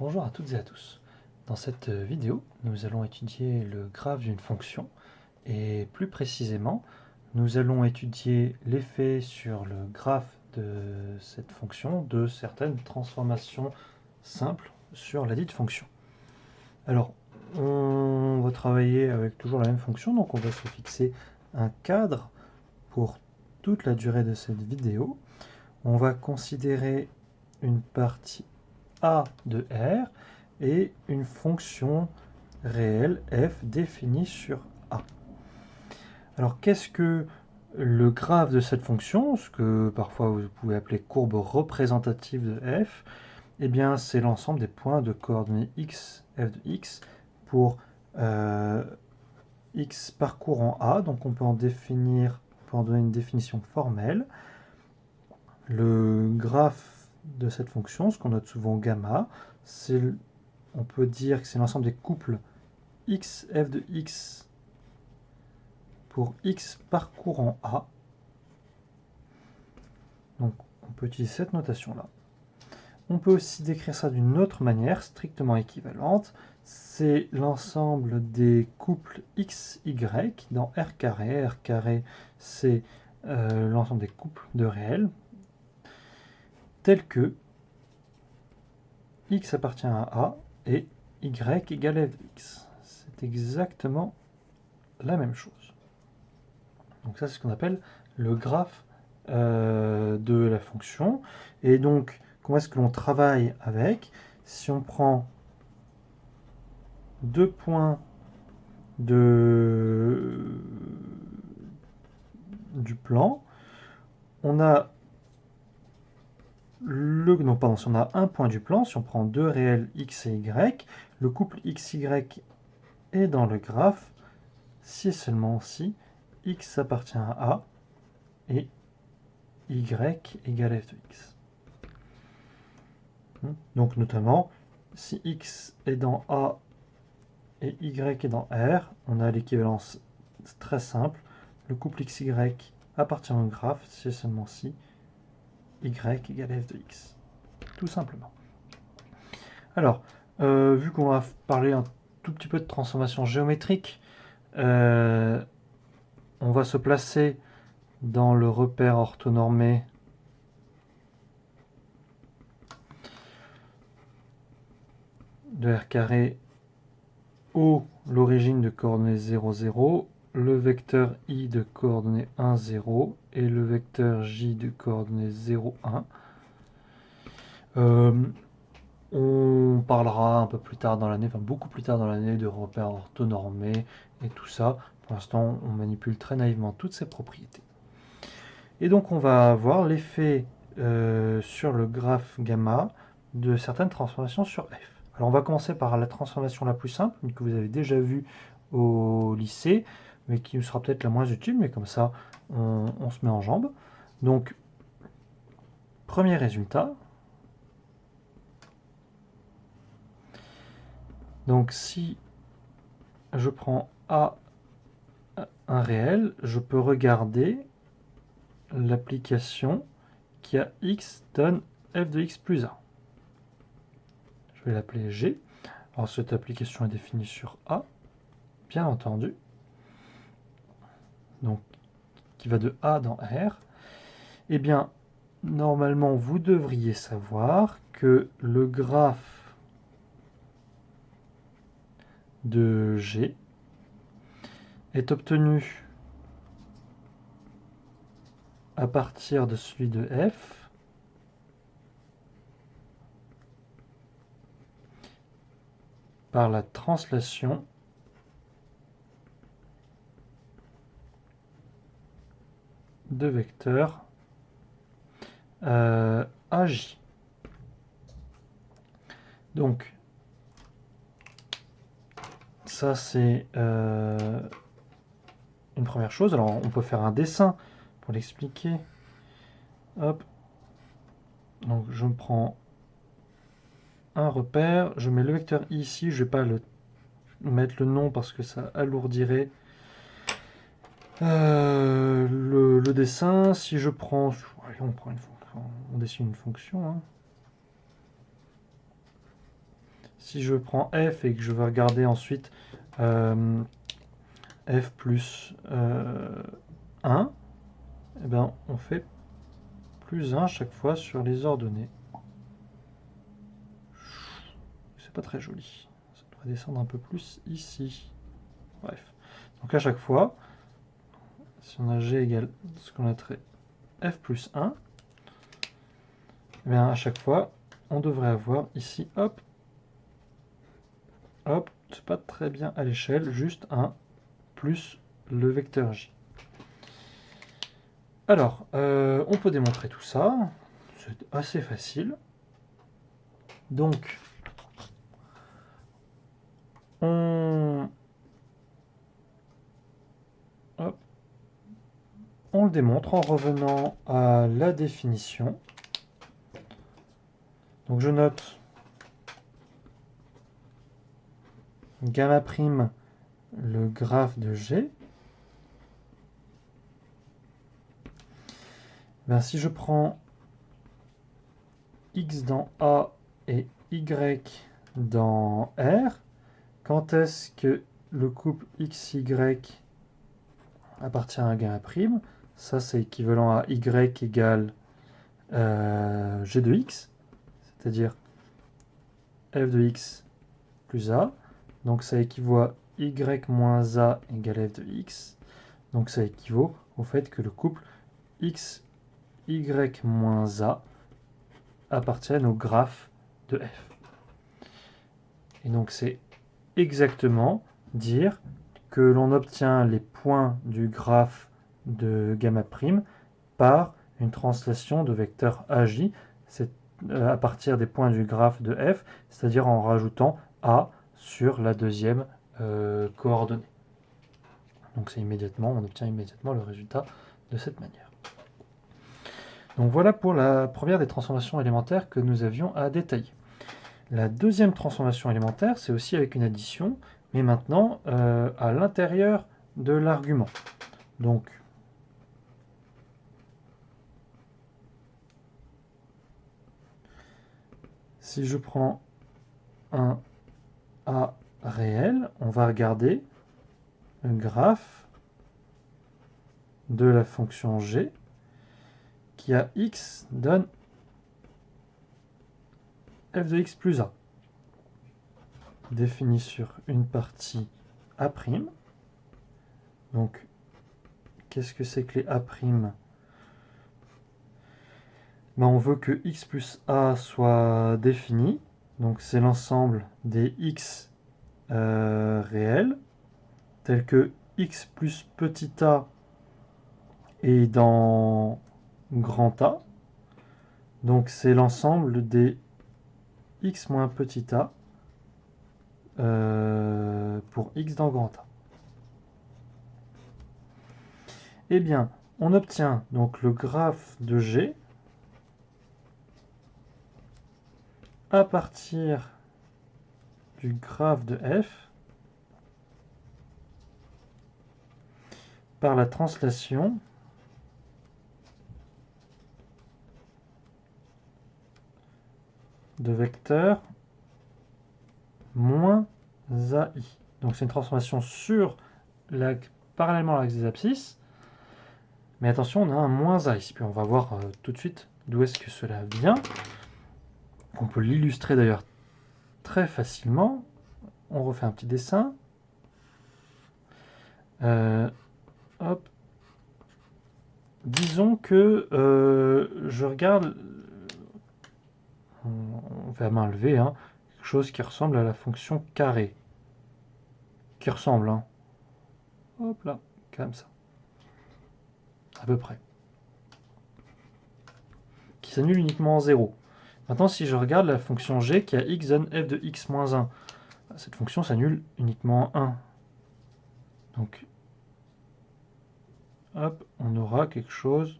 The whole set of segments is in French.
Bonjour à toutes et à tous. Dans cette vidéo, nous allons étudier le graphe d'une fonction et plus précisément, nous allons étudier l'effet sur le graphe de cette fonction de certaines transformations simples sur la dite fonction. Alors, on va travailler avec toujours la même fonction, donc on va se fixer un cadre pour toute la durée de cette vidéo. On va considérer une partie A de R et une fonction réelle f définie sur A. Alors qu'est-ce que le graphe de cette fonction, ce que parfois vous pouvez appeler courbe représentative de f? Eh bien c'est l'ensemble des points de coordonnées x, f de x, pour x parcourant A, donc on peut en donner une définition formelle. Le graphe de cette fonction, ce qu'on note souvent gamma, on peut dire que c'est l'ensemble des couples x, f de x pour x parcourant A. Donc on peut utiliser cette notation-là. On peut aussi décrire ça d'une autre manière, strictement équivalente. C'est l'ensemble des couples x, y dans R carré. R carré, c'est l'ensemble des couples de réels, tels que x appartient à A et y égale f de x. C'est exactement la même chose. Donc ça, c'est ce qu'on appelle le graphe de la fonction. Et donc, comment est-ce que l'on travaille avec? Si on prend deux points du plan, on a si on a un point du plan, si on prend deux réels x et y, le couple x, y est dans le graphe si et seulement si x appartient à A et y égale f de x. Donc notamment, si x est dans A et y est dans R, on a l'équivalence très simple. Le couple xy appartient au graphe si et seulement si y égale f de x. Tout simplement. Alors, vu qu'on va parler un tout petit peu de transformation géométrique, on va se placer dans le repère orthonormé de R carré O, l'origine de coordonnées 0, 0, le vecteur I de coordonnées 1, 0 et le vecteur J de coordonnées 0, 1. On parlera un peu plus tard dans l'année, enfin beaucoup plus tard dans l'année, de repères orthonormés et tout ça. Pour l'instant, on manipule très naïvement toutes ces propriétés. Et donc on va voir l'effet sur le graphe gamma de certaines transformations sur f. Alors on va commencer par la transformation la plus simple, que vous avez déjà vue au lycée, mais qui sera peut-être la moins utile, mais comme ça on se met en jambe. Donc, premier résultat. Donc si je prends A un réel, je peux regarder l'application qui a x donne f de x plus 1. Je vais l'appeler G. Alors cette application est définie sur A, bien entendu, donc qui va de A dans R. Eh bien, normalement, vous devriez savoir que le graphe de G est obtenu à partir de celui de F par la translation de vecteurs AJ. Donc, ça c'est une première chose. Alors, on peut faire un dessin pour l'expliquer. Hop. Donc, je me prends un repère, je mets le vecteur I ici, je ne vais pas mettre le nom parce que ça alourdirait le dessin. Si je prends, allez, on dessine une fonction, hein. si je prends f et que je veux regarder ensuite f plus 1, eh ben, on fait plus 1 chaque fois sur les ordonnées. C'est pas très joli. Ça devrait descendre un peu plus ici. Bref. Donc à chaque fois, si on a g égale ce qu'on a trait f plus 1, eh bien à chaque fois, on devrait avoir ici, hop, hop, c'est pas très bien à l'échelle, juste 1 plus le vecteur j. Alors, on peut démontrer tout ça, c'est assez facile. Donc, on le démontre en revenant à la définition. Donc je note gamma prime le graphe de G. Ben, si je prends x dans A et y dans R, quand est-ce que le couple xy appartient à gamma prime? Ça, c'est équivalent à y égale g de x, c'est-à-dire f de x plus a. Donc ça équivaut à y moins a égale f de x. Donc ça équivaut au fait que le couple x, y moins a appartiennent au graphe de f. Et donc c'est exactement dire que l'on obtient les points du graphe de gamma prime par une translation de vecteur aj, c'est à partir des points du graphe de f, c'est-à-dire en rajoutant a sur la deuxième coordonnée. Donc c'est immédiatement, on obtient immédiatement le résultat de cette manière. Donc voilà pour la première des transformations élémentaires que nous avions à détailler. La deuxième transformation élémentaire, c'est aussi avec une addition, mais maintenant à l'intérieur de l'argument. Donc, si je prends un A réel, on va regarder le graphe de la fonction g qui à x donne f de x plus a, défini sur une partie A'. Donc, qu'est-ce que c'est que les A'? Ben, on veut que x plus a soit défini, donc c'est l'ensemble des x réels, tels que x plus petit a est dans grand A, donc c'est l'ensemble des x moins petit a pour x dans grand A. Eh bien, on obtient donc le graphe de G à partir du graphe de f par la translation de vecteur moins AI. Donc c'est une transformation sur parallèlement à l'axe des abscisses. Mais attention, on a un moins A ici. Puis on va voir tout de suite d'où est-ce que cela vient. On peut l'illustrer d'ailleurs très facilement. On refait un petit dessin. Hop. Disons que je regarde, on fait à main levée, hein, quelque chose qui ressemble à la fonction carré. Qui ressemble, hein. Hop là, comme ça. À peu près. Qui s'annule uniquement en 0. Maintenant, si je regarde la fonction g qui a x donne f de x moins 1, cette fonction s'annule uniquement en 1. Donc, hop, on aura quelque chose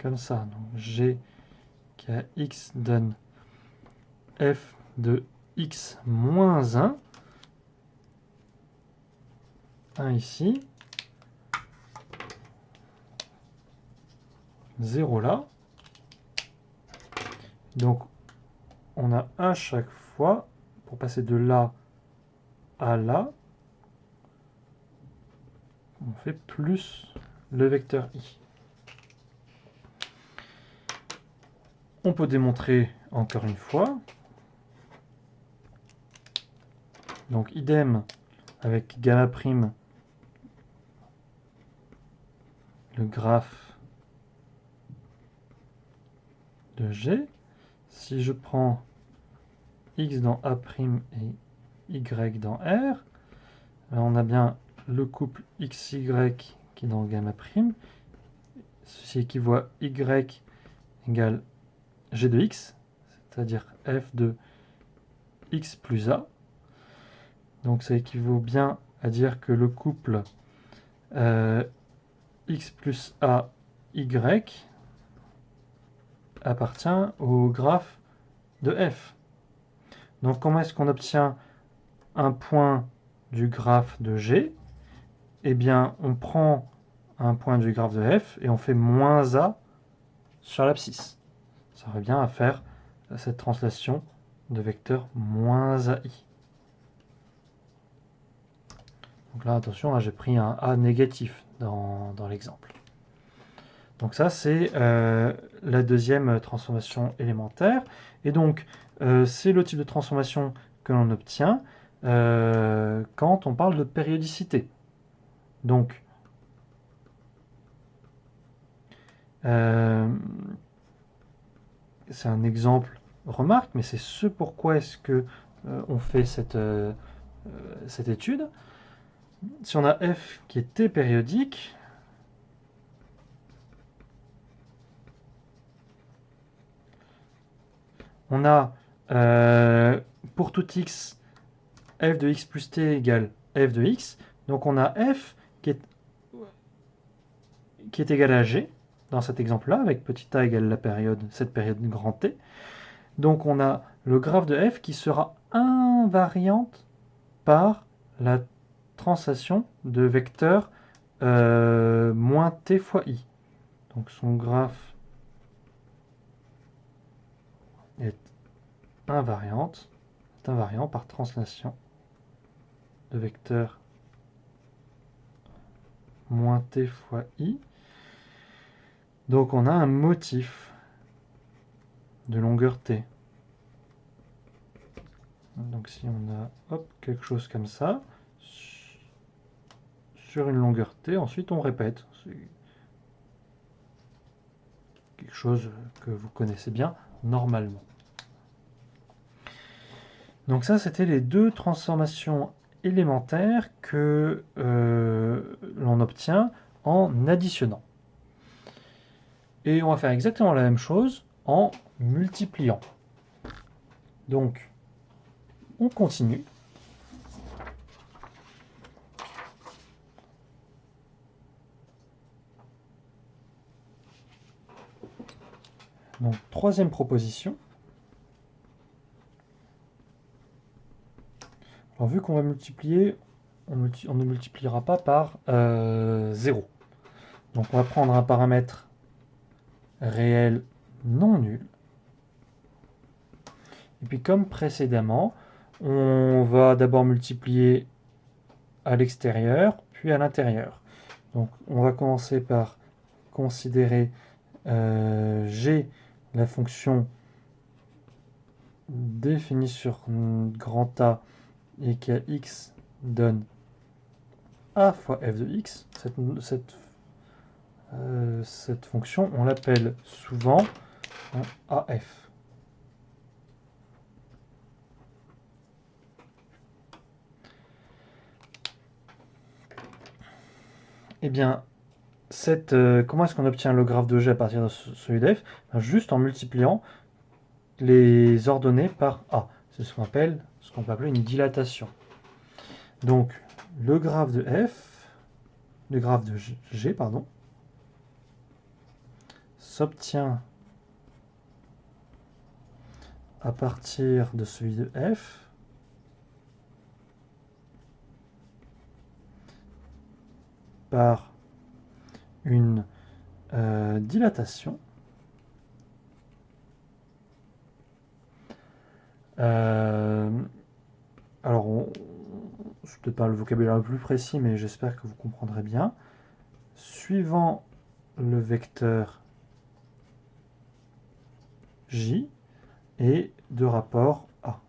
comme ça. Donc, g qui a x donne f de x moins 1. 1 ici. 0 là. Donc, on a à chaque fois, pour passer de là à là, on fait plus le vecteur i. On peut démontrer encore une fois. Donc, idem avec gamma prime, le graphe de G. Si je prends x dans A' et y dans R, on a bien le couple xy qui est dans gamma prime. Ceci équivaut à y égale g de x, c'est-à-dire f de x plus a. Donc ça équivaut bien à dire que le couple x plus a y appartient au graphe de f. Donc comment est-ce qu'on obtient un point du graphe de G? Eh bien, on prend un point du graphe de f et on fait moins a sur l'abscisse. Ça aurait bien à faire cette translation de vecteur moins ai. Donc là, attention, j'ai pris un a négatif dans l'exemple. Donc ça, c'est la deuxième transformation élémentaire. Et donc, c'est le type de transformation que l'on obtient quand on parle de périodicité. Donc, c'est un exemple remarque, mais c'est ce pourquoi est-ce que on fait cette étude. Si on a f qui est t périodique, on a pour tout x, f de x plus t égale f de x. Donc on a f qui est égal à g, dans cet exemple-là, avec petit a égale la période, cette période grand T. Donc on a le graphe de f qui sera invariante par la translation de vecteur moins t fois i. Donc son graphe est invariant par translation de vecteur moins t fois i. Donc on a un motif de longueur t. Donc si on a quelque chose comme ça, sur une longueur t, ensuite on répète. C'est quelque chose que vous connaissez bien normalement. Donc ça, c'était les deux transformations élémentaires que l'on obtient en additionnant. Et on va faire exactement la même chose en multipliant. Donc, on continue. Donc, troisième proposition. Alors, vu qu'on va multiplier, on ne multipliera pas par 0. Donc, on va prendre un paramètre réel non nul. Et puis, comme précédemment, on va d'abord multiplier à l'extérieur, puis à l'intérieur. Donc, on va commencer par considérer g, la fonction définie sur grand A et qui a x donne a fois f de x. Cette fonction, on l'appelle souvent AF. Eh bien, comment est-ce qu'on obtient le graphe de G à partir de celui d'F? Juste en multipliant les ordonnées par A. C'est ce qu'on peut appeler une dilatation. Donc, le graphe de G, s'obtient à partir de celui de F par une dilatation. Alors, c'est peut-être pas le vocabulaire le plus précis, mais j'espère que vous comprendrez bien. Suivant le vecteur J et de rapport A.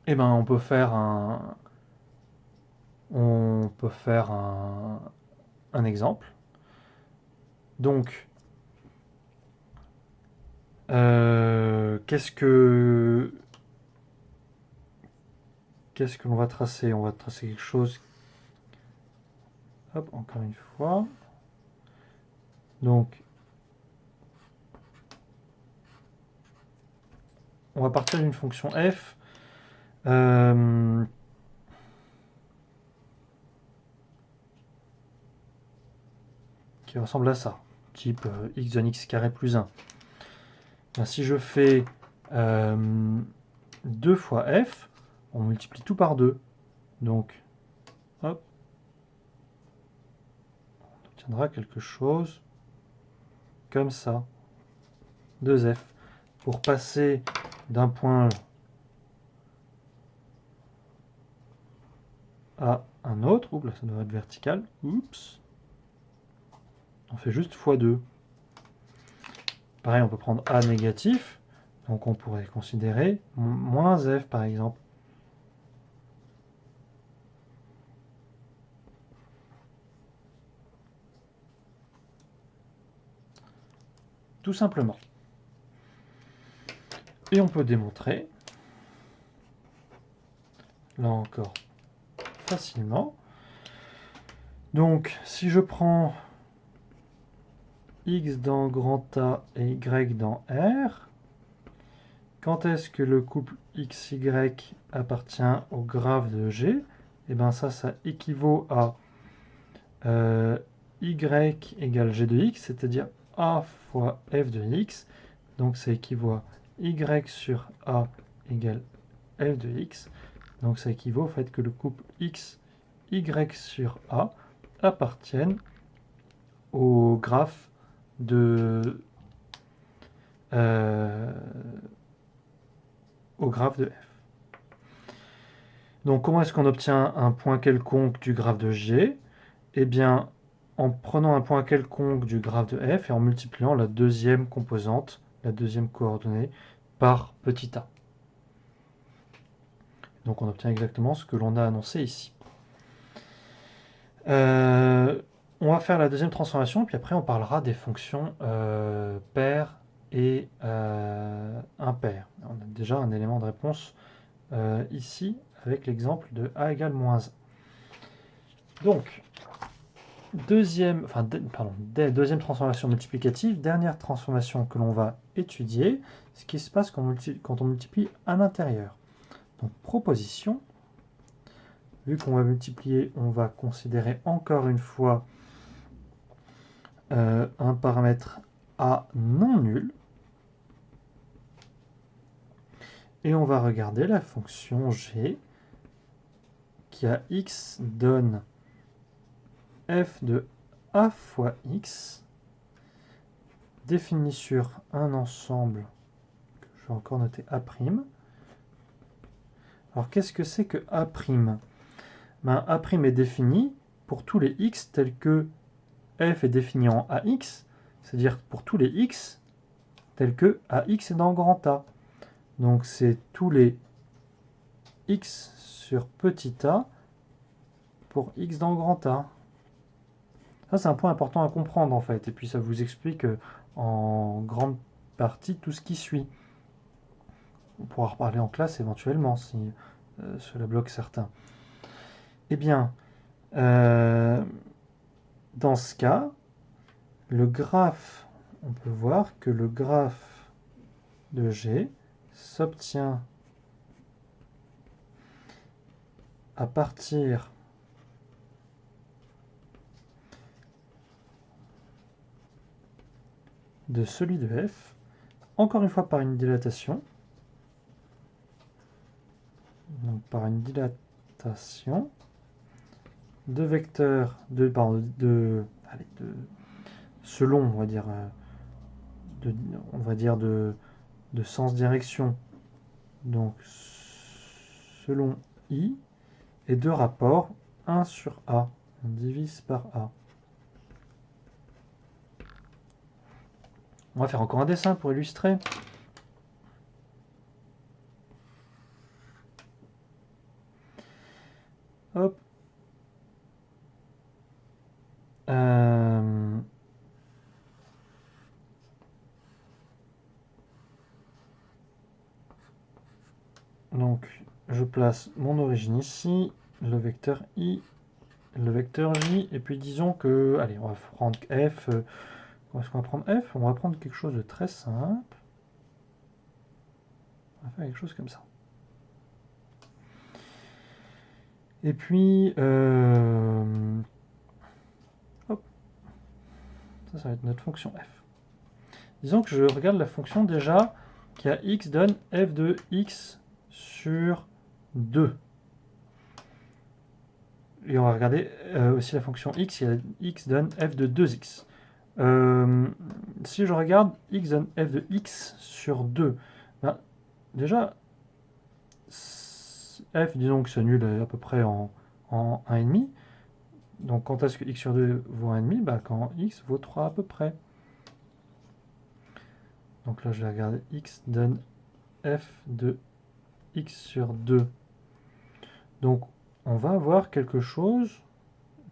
Eh ben, on peut faire un exemple. Donc, qu'est-ce que l'on va tracer? On va tracer quelque chose. Hop, encore une fois. Donc, on va partir d'une fonction f qui ressemble à ça, type x donne x carré plus 1. Ben, si je fais 2 fois f, on multiplie tout par 2. Donc, hop, on obtiendra quelque chose comme ça, 2f. Pour passer d'un point à un autre, oups, là ça doit être vertical, oups, on fait juste x2. Pareil, on peut prendre a négatif, donc on pourrait considérer moins f par exemple. Tout simplement. Et on peut démontrer, là encore, facilement. Donc, si je prends x dans grand A et y dans R, quand est-ce que le couple XY appartient au graphe de G? Et bien ça équivaut à Y égale G de X, c'est-à-dire A fois F de X. Donc ça équivaut à Y sur A égale F de X. Donc ça équivaut au fait que le couple X, Y sur A appartienne au graphe de f. Donc comment est-ce qu'on obtient un point quelconque du graphe de G? Eh bien, en prenant un point quelconque du graphe de f et en multipliant la deuxième composante, la deuxième coordonnée, par petit a. Donc on obtient exactement ce que l'on a annoncé ici. On va faire la deuxième transformation, puis après on parlera des fonctions paires et impaires. On a déjà un élément de réponse ici, avec l'exemple de a égale moins 1. Donc, deuxième transformation multiplicative, dernière transformation que l'on va étudier, ce qui se passe quand on multiplie à l'intérieur. Donc, proposition. Vu qu'on va multiplier, on va considérer encore une fois un paramètre a non nul. Et on va regarder la fonction g qui a x donne f de a fois x défini sur un ensemble que je vais encore noter a'. Alors qu'est-ce que c'est que a'? Ben, a' est défini pour tous les x tels que f est défini en ax, c'est-à-dire pour tous les x tels que ax est dans grand A. Donc c'est tous les x sur petit a pour x dans grand A. Ça c'est un point important à comprendre en fait, et puis ça vous explique en grande partie tout ce qui suit. On pourra reparler en classe éventuellement si cela bloque certains. Eh bien, dans ce cas, le graphe, on peut voir que le graphe de G s'obtient à partir de celui de F, encore une fois par une dilatation. Donc donc par une dilatation de vecteurs allez, selon, on va dire de sens direction, donc selon I, et de rapport 1 sur A. On divise par A. On va faire encore un dessin pour illustrer. Hop. Donc, je place mon origine ici, le vecteur I, le vecteur J, et puis disons que, allez, on va prendre F. Comment est-ce qu'on va prendre F? On va prendre quelque chose de très simple. On va faire quelque chose comme ça. Et puis, hop, ça va être notre fonction F. Disons que je regarde la fonction déjà qui a x donne f de x sur 2. Et on va regarder aussi la fonction x, qui a x donne f de 2x. Si je regarde x donne f de x sur 2, ben, déjà, f, disons que c'est nul à peu près en 1,5. Donc quand est-ce que x sur 2 vaut 1,5? Ben, quand x vaut 3 à peu près. Donc là, je vais regarder x donne f de x sur 2. Donc, on va avoir quelque chose,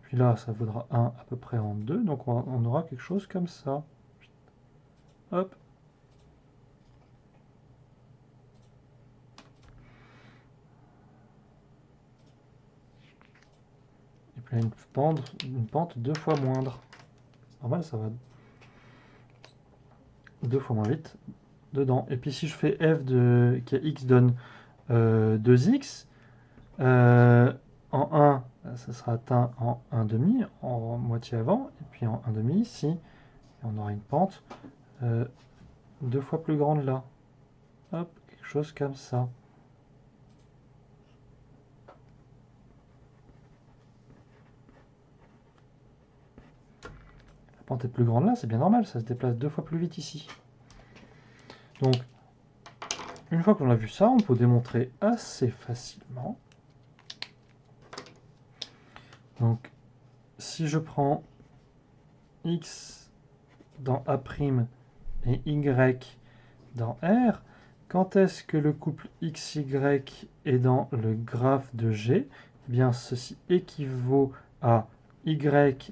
puis là, ça vaudra 1 à peu près en 2, donc on aura quelque chose comme ça. Hop. Et puis là, une pente 2 fois moindre. Normal, ça va 2 fois moins vite dedans. Et puis si je fais f de qui a x donne 2x, en 1, ça sera atteint en 1,5, en moitié avant, et puis en 1,5 ici, et on aura une pente 2 fois plus grande là. Hop, quelque chose comme ça. La pente est plus grande là, c'est bien normal, ça se déplace 2 fois plus vite ici. Donc, une fois qu'on a vu ça, on peut démontrer assez facilement. Donc, si je prends x dans A' et y dans R, quand est-ce que le couple xy est dans le graphe de G? Eh bien, ceci équivaut à y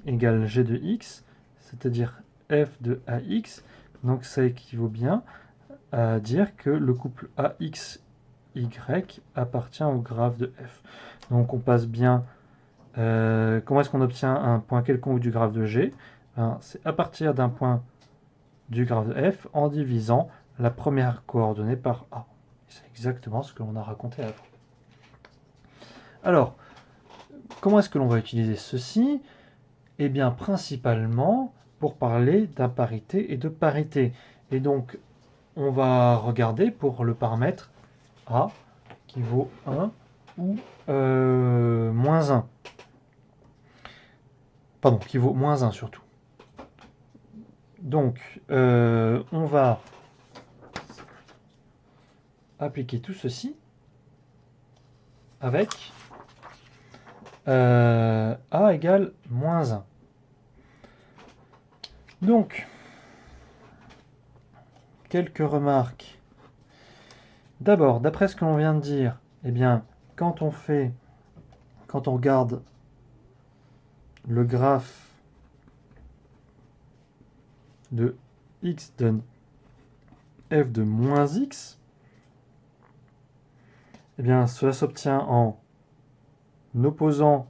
égale g de x, c'est-à-dire f de ax. Donc, ça équivaut bien à dire que le couple axy appartient au graphe de f. Donc, on passe bien. Comment est-ce qu'on obtient un point quelconque du graphe de G? C'est à partir d'un point du graphe de f en divisant la première coordonnée par A. C'est exactement ce que l'on a raconté avant. Alors, comment est-ce que l'on va utiliser ceci? Eh bien, principalement pour parler d'imparité et de parité. Et donc, on va regarder pour le paramètre A qui vaut 1 ou moins 1. Pardon, qui vaut moins 1 surtout. Donc, on va appliquer tout ceci avec A égale moins 1. Donc, quelques remarques. D'abord, d'après ce que l'on vient de dire, eh bien, quand on regarde le graphe de x donne f de moins x, eh bien, cela s'obtient en opposant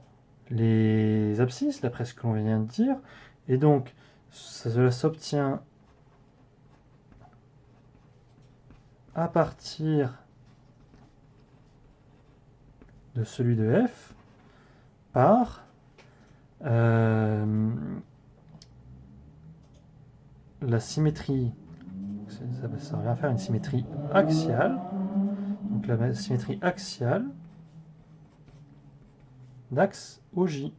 les abscisses, d'après ce que l'on vient de dire, et donc cela s'obtient à partir de celui de f par la symétrie, ça va faire une symétrie axiale, donc la symétrie axiale d'axe OJ.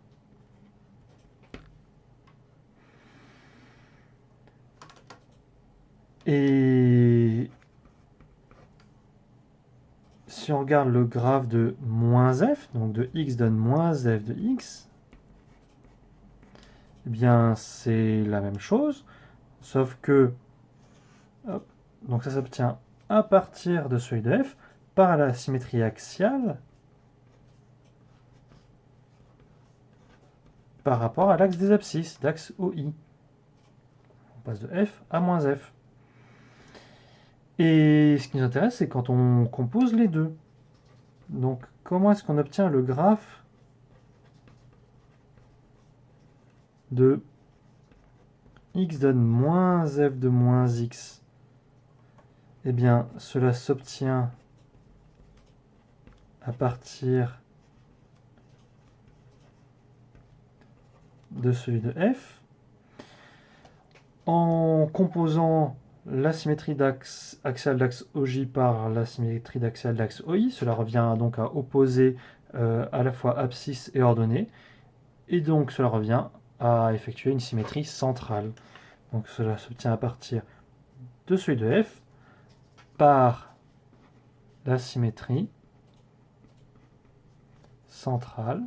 Et si on regarde le graphe de moins f, donc de x donne moins f de x, eh bien c'est la même chose, sauf que, hop, donc ça s'obtient à partir de celui de f par la symétrie axiale par rapport à l'axe des abscisses, d'axe OI. On passe de f à moins f. Et ce qui nous intéresse, c'est quand on compose les deux. Donc, comment est-ce qu'on obtient le graphe de x donne moins f de moins x? Eh bien, cela s'obtient à partir de celui de f en composant la symétrie axiale d'axe OJ par la symétrie axiale d'axe OI. Cela revient donc à opposer à la fois abscisse et ordonnée. Et donc cela revient à effectuer une symétrie centrale. Donc cela s'obtient à partir de celui de f par la symétrie centrale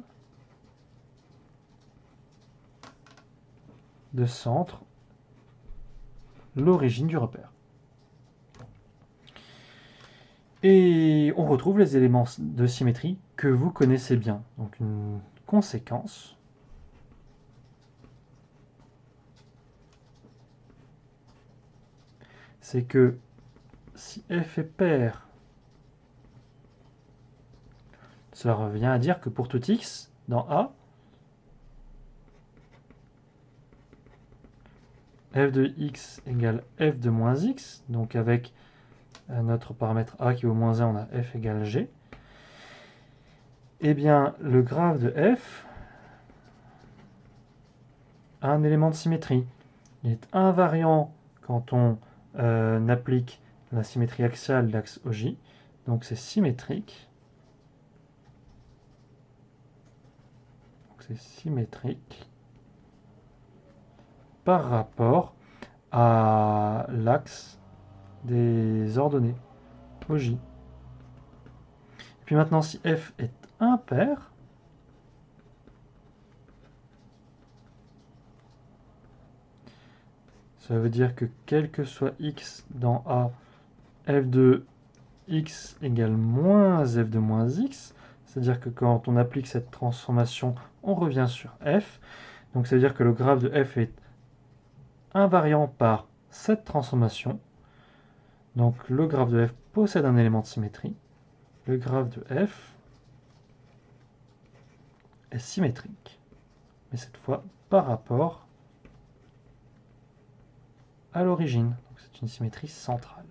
de centre, l'origine du repère. Et on retrouve les éléments de symétrie que vous connaissez bien. Donc une conséquence c'est que si f est pair, cela revient à dire que pour tout x, dans A, f de x égale f de moins x, donc avec notre paramètre a qui est au moins 1, on a f égale g, eh bien le graphe de f a un élément de symétrie. Il est invariant quand on applique la symétrie axiale d'axe OJ, donc c'est symétrique. C'est symétrique par rapport à l'axe des ordonnées OJ. Puis maintenant, si f est impair, ça veut dire que quel que soit x dans A, f de x égale moins f de moins x, c'est-à-dire que quand on applique cette transformation, on revient sur f. Donc ça veut dire que le graphe de f est invariant par cette transformation. Donc le graphe de f possède un élément de symétrie. Le graphe de f est symétrique, mais cette fois par rapport à l'origine. C'est une symétrie centrale.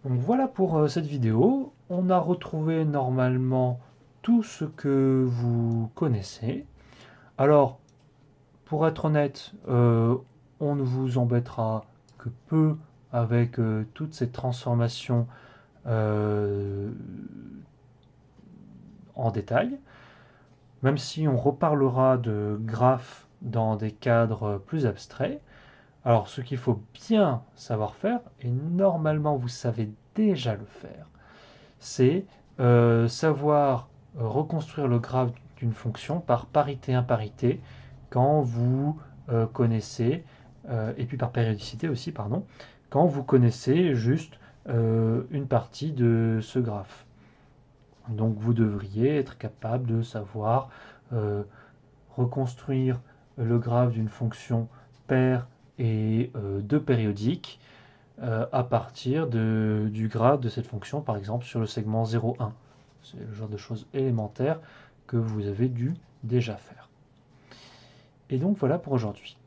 Donc voilà pour cette vidéo. On a retrouvé normalement tout ce que vous connaissez. Alors, pour être honnête, on ne vous embêtera que peu avec toutes ces transformations en détail, même si on reparlera de graphes dans des cadres plus abstraits. Alors, ce qu'il faut bien savoir faire, et normalement vous savez déjà le faire, c'est savoir reconstruire le graphe d'une fonction par parité-imparité quand vous connaissez, et puis par périodicité aussi, pardon, quand vous connaissez juste une partie de ce graphe. Donc vous devriez être capable de savoir reconstruire le graphe d'une fonction paire et deux périodiques à partir du graphe de cette fonction, par exemple sur le segment 0,1. C'est le genre de choses élémentaires que vous avez dû déjà faire. Et donc voilà pour aujourd'hui.